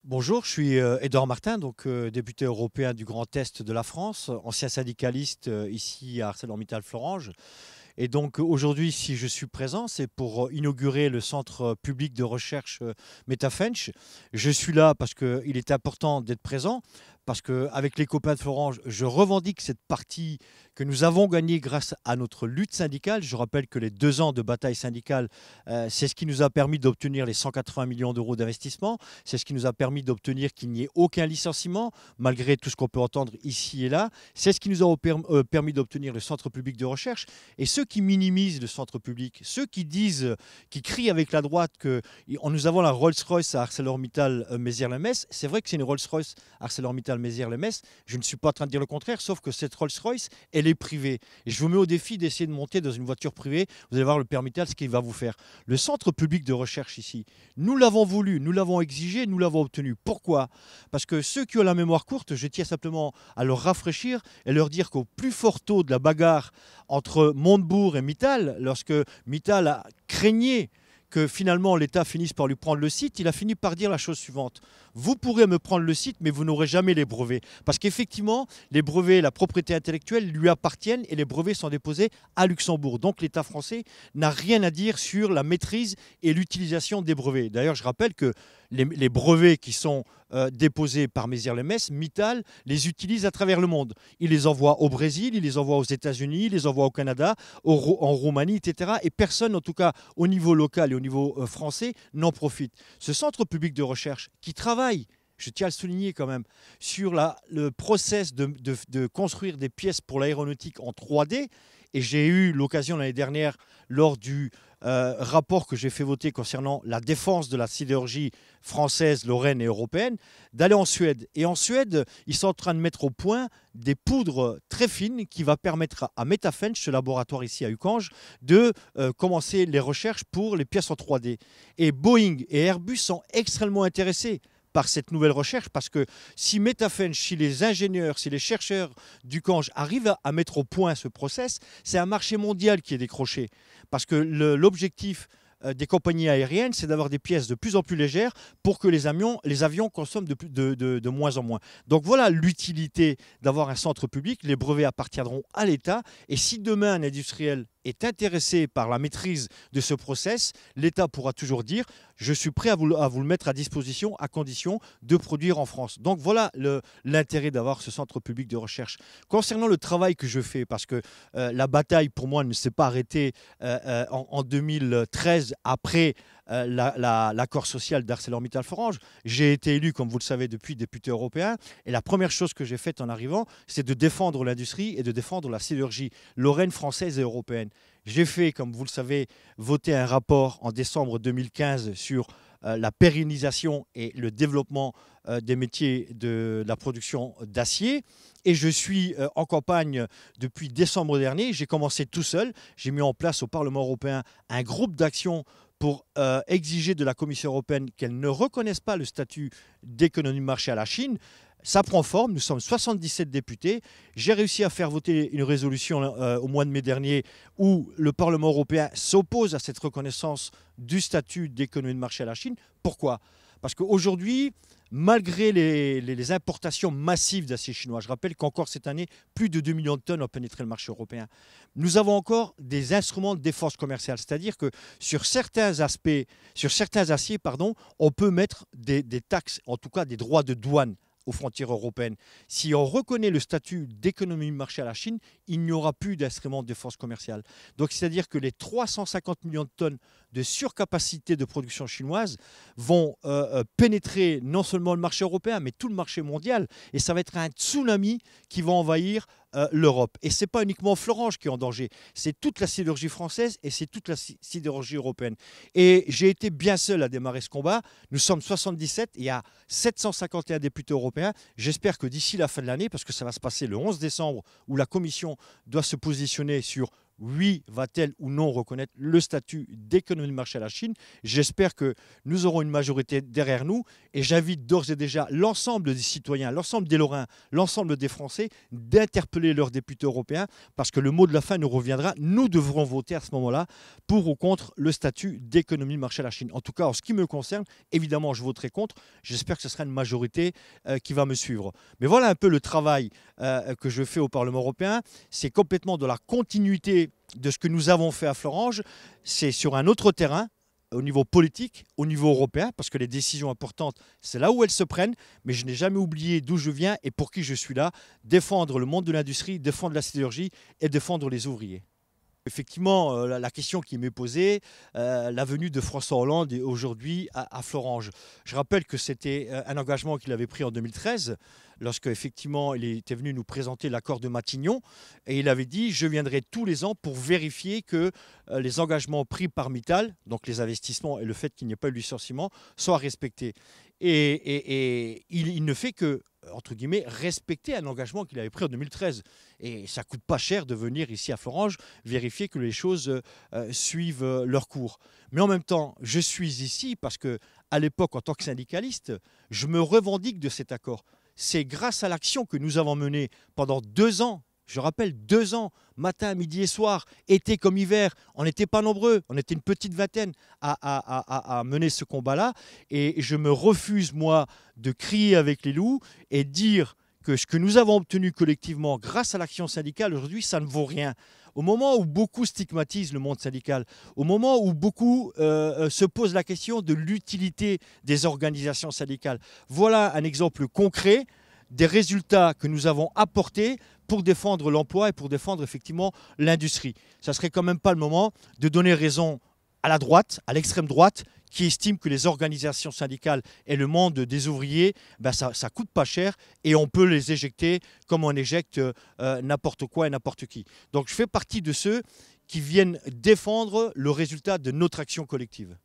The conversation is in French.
Bonjour, je suis Édouard Martin, député européen du Grand Est de la France, ancien syndicaliste ici à ArcelorMittal Florange. Et donc aujourd'hui, si je suis présent, c'est pour inaugurer le centre public de recherche Metafensch. Je suis là parce qu'il est important d'être présent, parce qu'avec les copains de Florange, je revendique cette partie que nous avons gagnée grâce à notre lutte syndicale. Je rappelle que les 2 ans de bataille syndicale, c'est ce qui nous a permis d'obtenir les 180 millions d'euros d'investissement. C'est ce qui nous a permis d'obtenir qu'il n'y ait aucun licenciement, malgré tout ce qu'on peut entendre ici et là. C'est ce qui nous a permis d'obtenir le centre public de recherche. Et ceux qui minimisent le centre public, ceux qui disent, qui crient avec la droite que nous avons la Rolls-Royce à ArcelorMittal Mézières-la-Messe, c'est vrai que c'est une Rolls-Royce ArcelorMittal Mézières-la-Messe, je ne suis pas en train de dire le contraire, sauf que cette Rolls-Royce, elle est privée. Et je vous mets au défi d'essayer de monter dans une voiture privée, vous allez voir le Permittal, ce qu'il va vous faire. Le centre public de recherche ici, nous l'avons voulu, nous l'avons exigé, nous l'avons obtenu. Pourquoi? Parce que ceux qui ont la mémoire courte, je tiens simplement à leur rafraîchir et leur dire qu'au plus fort taux de la bagarre entre Montebourg et Mittal, lorsque Mittal craignait que finalement l'État finisse par lui prendre le site, il a fini par dire la chose suivante. Vous pourrez me prendre le site, mais vous n'aurez jamais les brevets. Parce qu'effectivement, les brevets, la propriété intellectuelle lui appartiennent et les brevets sont déposés à Luxembourg. Donc l'État français n'a rien à dire sur la maîtrise et l'utilisation des brevets. D'ailleurs, je rappelle que les brevets qui sont déposés par Mézières-la-Messe, Mittal les utilise à travers le monde. Il les envoie au Brésil, il les envoie aux États-Unis, il les envoie au Canada, en Roumanie, etc. Et personne, en tout cas au niveau local et au niveau français, n'en profite. Ce centre public de recherche qui travaille, je tiens à le souligner quand même, sur le process de construire des pièces pour l'aéronautique en 3D. Et j'ai eu l'occasion l'année dernière, lors du rapport que j'ai fait voter concernant la défense de la sidérurgie française, lorraine et européenne, d'aller en Suède. Et en Suède, ils sont en train de mettre au point des poudres très fines qui va permettre à Metafensch, ce laboratoire ici à Uckange, de commencer les recherches pour les pièces en 3D. Et Boeing et Airbus sont extrêmement intéressés par cette nouvelle recherche, parce que si Metafensch, si les ingénieurs, si les chercheurs du Cange arrivent à mettre au point ce process, c'est un marché mondial qui est décroché. Parce que l'objectif des compagnies aériennes, c'est d'avoir des pièces de plus en plus légères pour que les avions consomment de moins en moins. Donc voilà l'utilité d'avoir un centre public. Les brevets appartiendront à l'État. Et si demain un industriel est intéressé par la maîtrise de ce process, l'État pourra toujours dire « je suis prêt à vous le mettre à disposition à condition de produire en France ». Donc voilà l'intérêt d'avoir ce centre public de recherche. Concernant le travail que je fais, parce que la bataille pour moi ne s'est pas arrêtée en 2013 après l'accord social d'ArcelorMittal Florange. J'ai été élu, comme vous le savez, depuis député européen. Et la première chose que j'ai faite en arrivant, c'est de défendre l'industrie et de défendre la sidérurgie lorraine, française et européenne. J'ai fait, comme vous le savez, voter un rapport en décembre 2015 sur la pérennisation et le développement des métiers de la production d'acier. Et je suis en campagne depuis décembre dernier. J'ai commencé tout seul. J'ai mis en place au Parlement européen un groupe d'action pour exiger de la Commission européenne qu'elle ne reconnaisse pas le statut d'économie de marché à la Chine. Ça prend forme, nous sommes 77 députés. J'ai réussi à faire voter une résolution au mois de mai dernier où le Parlement européen s'oppose à cette reconnaissance du statut d'économie de marché à la Chine. Pourquoi? Parce qu'aujourd'hui, malgré les importations massives d'acier chinois, je rappelle qu'encore cette année, plus de 2 millions de tonnes ont pénétré le marché européen, nous avons encore des instruments de défense commerciale. C'est-à-dire que sur certains aspects, sur certains aciers, on peut mettre des taxes, en tout cas des droits de douane aux frontières européennes. Si on reconnaît le statut d'économie de marché à la Chine, il n'y aura plus d'instruments de défense commerciale. Donc, c'est-à-dire que les 350 millions de tonnes de surcapacité de production chinoise vont pénétrer non seulement le marché européen, mais tout le marché mondial. Et ça va être un tsunami qui va envahir l'Europe. Et ce n'est pas uniquement Florange qui est en danger, c'est toute la sidérurgie française et c'est toute la sidérurgie européenne. Et j'ai été bien seul à démarrer ce combat. Nous sommes 77 et il y a 751 députés européens. J'espère que d'ici la fin de l'année, parce que ça va se passer le 11 décembre, où la Commission doit se positionner sur oui, va-t-elle ou non reconnaître le statut d'économie de marché à la Chine? J'espère que nous aurons une majorité derrière nous et j'invite d'ores et déjà l'ensemble des citoyens, l'ensemble des Lorrains, l'ensemble des Français d'interpeller leurs députés européens parce que le mot de la fin nous reviendra. Nous devrons voter à ce moment-là pour ou contre le statut d'économie de marché à la Chine. En tout cas, en ce qui me concerne, évidemment, je voterai contre. J'espère que ce sera une majorité qui va me suivre. Mais voilà un peu le travail que je fais au Parlement européen. C'est complètement de la continuité de ce que nous avons fait à Florange. C'est sur un autre terrain, au niveau politique, au niveau européen, parce que les décisions importantes, c'est là où elles se prennent, mais je n'ai jamais oublié d'où je viens et pour qui je suis là, défendre le monde de l'industrie, défendre la sidérurgie et défendre les ouvriers. Effectivement, la question qui m'est posée, la venue de François Hollande aujourd'hui à Florange. Je rappelle que c'était un engagement qu'il avait pris en 2013, lorsque effectivement il était venu nous présenter l'accord de Matignon, et il avait dit je viendrai tous les ans pour vérifier que les engagements pris par Mittal, donc les investissements et le fait qu'il n'y ait pas eu de licenciement, soient respectés. Et il ne fait que entre guillemets, respecter un engagement qu'il avait pris en 2013. Et ça ne coûte pas cher de venir ici à Florange vérifier que les choses suivent leur cours. Mais en même temps, je suis ici parce que, à l'époque, en tant que syndicaliste, je me revendique de cet accord. C'est grâce à l'action que nous avons menée pendant 2 ans. Je rappelle, 2 ans, matin, midi et soir, été comme hiver. On n'était pas nombreux, on était une petite vingtaine à mener ce combat-là. Et je me refuse, moi, de crier avec les loups et dire que ce que nous avons obtenu collectivement grâce à l'action syndicale, aujourd'hui, ça ne vaut rien. Au moment où beaucoup stigmatisent le monde syndical, au moment où beaucoup se posent la question de l'utilité des organisations syndicales, voilà un exemple concret des résultats que nous avons apportés pour défendre l'emploi et pour défendre effectivement l'industrie. Ça ne serait quand même pas le moment de donner raison à la droite, à l'extrême droite, qui estime que les organisations syndicales et le monde des ouvriers, ça ne coûte pas cher et on peut les éjecter comme on éjecte n'importe quoi et n'importe qui. Donc je fais partie de ceux qui viennent défendre le résultat de notre action collective.